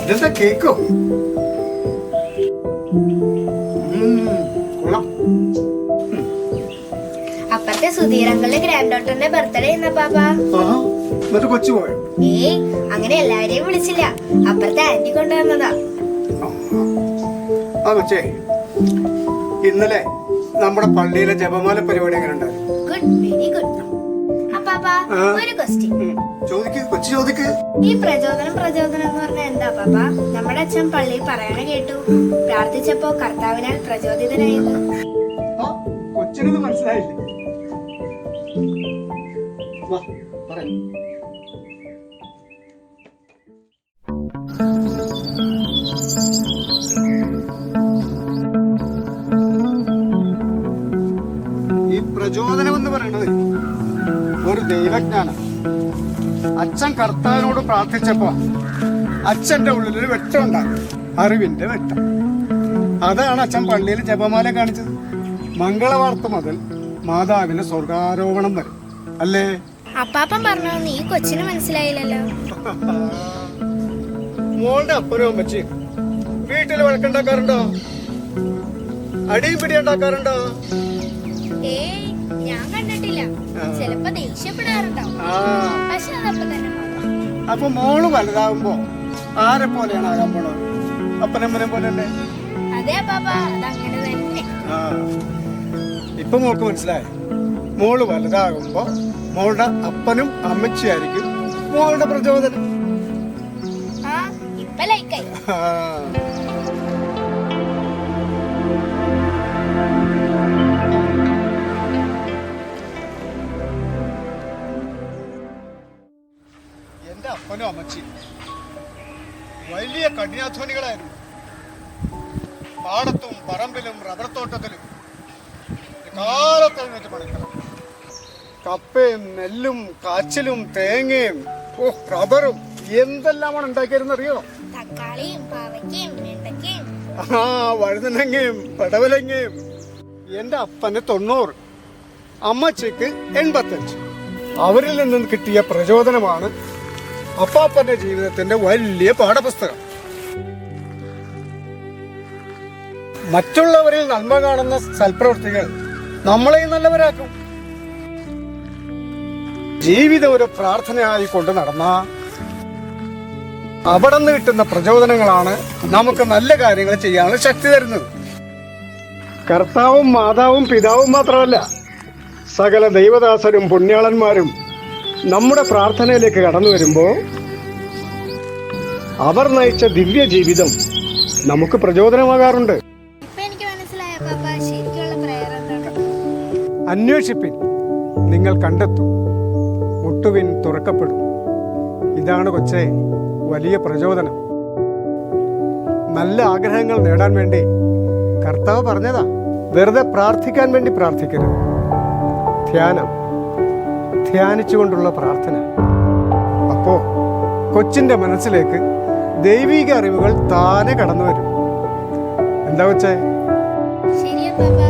ഇതെന്താ കേക്കോ? അപ്പത്തെ സുധീരങ്ങളുടെ ഗ്രാൻഡ് ഡോട്ടറിന്റെ ബർത്ത്ഡേ എന്നാ പാപ്പാ. എന്നിട്ട് കൊച്ചു പോയോ? ഏയ് അങ്ങനെ എല്ലാവരെയും വിളിച്ചില്ല, അപ്പുറത്തെ ആന്റി കൊണ്ടുവന്നതാ. ആ കൊച്ചേ, ഇന്നലെ നമ്മുടെ പള്ളിയിലെ ജപമാല പരിപാടി എങ്ങനെ ഉണ്ടായിരുന്നു? Good, very good. അപ്പാപ്പാ ഒരു ക്വസ്റ്റ്യൻ ചോദിക്ക്, കൊച്ചു ചോദിക്ക്. ഈ പ്രചോദനം എന്ന് പറഞ്ഞാൽ എന്താ പാപ്പാ? നമ്മുടെ അച്ഛൻ പള്ളിയിൽ പറയണ കേട്ടു, പ്രാർത്ഥിച്ചപ്പോ കർത്താവിനാൽ പ്രചോദിതനായിരുന്നു. കൊച്ചിനത് മനസ്സിലായില്ലേ? ഈ പ്രചോദനം എന്ന് പറയുന്നത് ഒരു ദൈവജ്ഞാനം. അച്ഛൻ കർത്താവിനോട് പ്രാർത്ഥിച്ചപ്പോ അച്ഛന്റെ ഉള്ളിലൊരു വെട്ടം ഉണ്ടാകും, അറിവിന്റെ വെട്ടം. അതാണ് അച്ഛൻ പള്ളിയിൽ ജപമാല കാണിച്ചത്. മംഗളവാർത്ത മുതൽ മാതാവിന് സ്വർഗാരോപണം വരെ, അല്ലേ? അപ്പാപ്പൻ പറഞ്ഞോന്ന് ഈ കൊച്ചിന് മനസ്സിലായില്ലല്ലോ. മോളുടെ അപ്പനും അമ്മച്ചി വീട്ടിൽ വഴക്കുണ്ടാക്കാറുണ്ടോ? അടിയും പിടി ഉണ്ടാക്കാറുണ്ടോ? ഏയ് ഞാൻ കണ്ടിട്ടില്ല. ചിലപ്പോ ദേഷ്യപ്പെടാറുണ്ടാവും, പക്ഷെ അതപ്പോ തന്നെ മാറും. അപ്പൊ മോള് വലുതാവുമ്പോ ആരെ പോലെയാണ് ആകാൻ പോണത്? അപ്പനമ്മനെ പോലെ അല്ലേ? അതെ പാപ്പ, അതങ്ങനെ തന്നെ. ഇപ്പൊ മോൾക്ക് മനസ്സിലായി. മോള് വലുതാകുമ്പോ മോളുടെ അപ്പനും അമ്മച്ചിയായിരിക്കും മോളുടെ പ്രചോദനം. ഇപ്പൊ ലൈക്കായി. എന്റെ അപ്പനും അമ്മച്ചി വലിയ കഠിനാധ്വാനികളായിരുന്നു. പാടത്തും പറമ്പിലും റബ്ബർ തോട്ടത്തിലും കാലത്തെഴുന്നേറ്റ് പണിക്കണം. കപ്പയും നെല്ലും കാച്ചിലും തേങ്ങയും റബ്ബറും എന്തെല്ലാമാണ് ഉണ്ടാക്കിയിരുന്ന അറിയോ? തക്കാളിയും പാവയ്ക്കയും വെണ്ടയ്ക്കയും വഴുതനങ്ങയും പടവലങ്ങയും. എന്റെ അപ്പന് 90, അമ്മച്ചിക്ക് 85. അവരിൽ നിന്നും കിട്ടിയ പ്രചോദനമാണ് അപ്പാപ്പന്റെ ജീവിതത്തിന്റെ വലിയ പാഠപുസ്തകം. മറ്റുള്ളവരിൽ നന്മ കാണുന്ന സൽപ്രവൃത്തികൾ നമ്മളെയും നല്ലവരാക്കും. ജീവിതം ഒരു പ്രാർത്ഥനയായി കൊണ്ട് നടന്ന അവിടെ നിന്ന് കിട്ടുന്ന പ്രചോദനങ്ങളാണ് നമുക്ക് നല്ല കാര്യങ്ങൾ ചെയ്യാനുള്ള ശക്തി തരുന്നത്. കർത്താവും മാതാവും പിതാവും മാത്രമല്ല, സകല ദൈവദാസരും പുണ്യാളന്മാരും നമ്മുടെ പ്രാർത്ഥനയിലേക്ക് കടന്നു വരുമ്പോൾ അവർ നയിച്ച ദിവ്യ ജീവിതം നമുക്ക് പ്രചോദനമാകാറുണ്ട്. അന്വേഷിപ്പിൻ, നിങ്ങൾ കണ്ടെത്തും, മുട്ടുവിൻ, തുറക്കപ്പെടും. ഇതാണ് കൊച്ചേ വലിയ പ്രചോദനം. നല്ല ആഗ്രഹങ്ങൾ നേടാൻ വേണ്ടി കർത്താവ് പറഞ്ഞതാ. വെറുതെ പ്രാർത്ഥിക്കാൻ വേണ്ടി പ്രാർത്ഥിക്കരുത്. ധ്യാനിച്ചുകൊണ്ടുള്ള പ്രാർത്ഥന. അപ്പോ കൊച്ചിന്റെ മനസ്സിലേക്ക് ദൈവിക അറിവുകൾ താനെ കടന്നു വരും. എന്താ കൊച്ചേ? ശരിയാ പാപ്പ.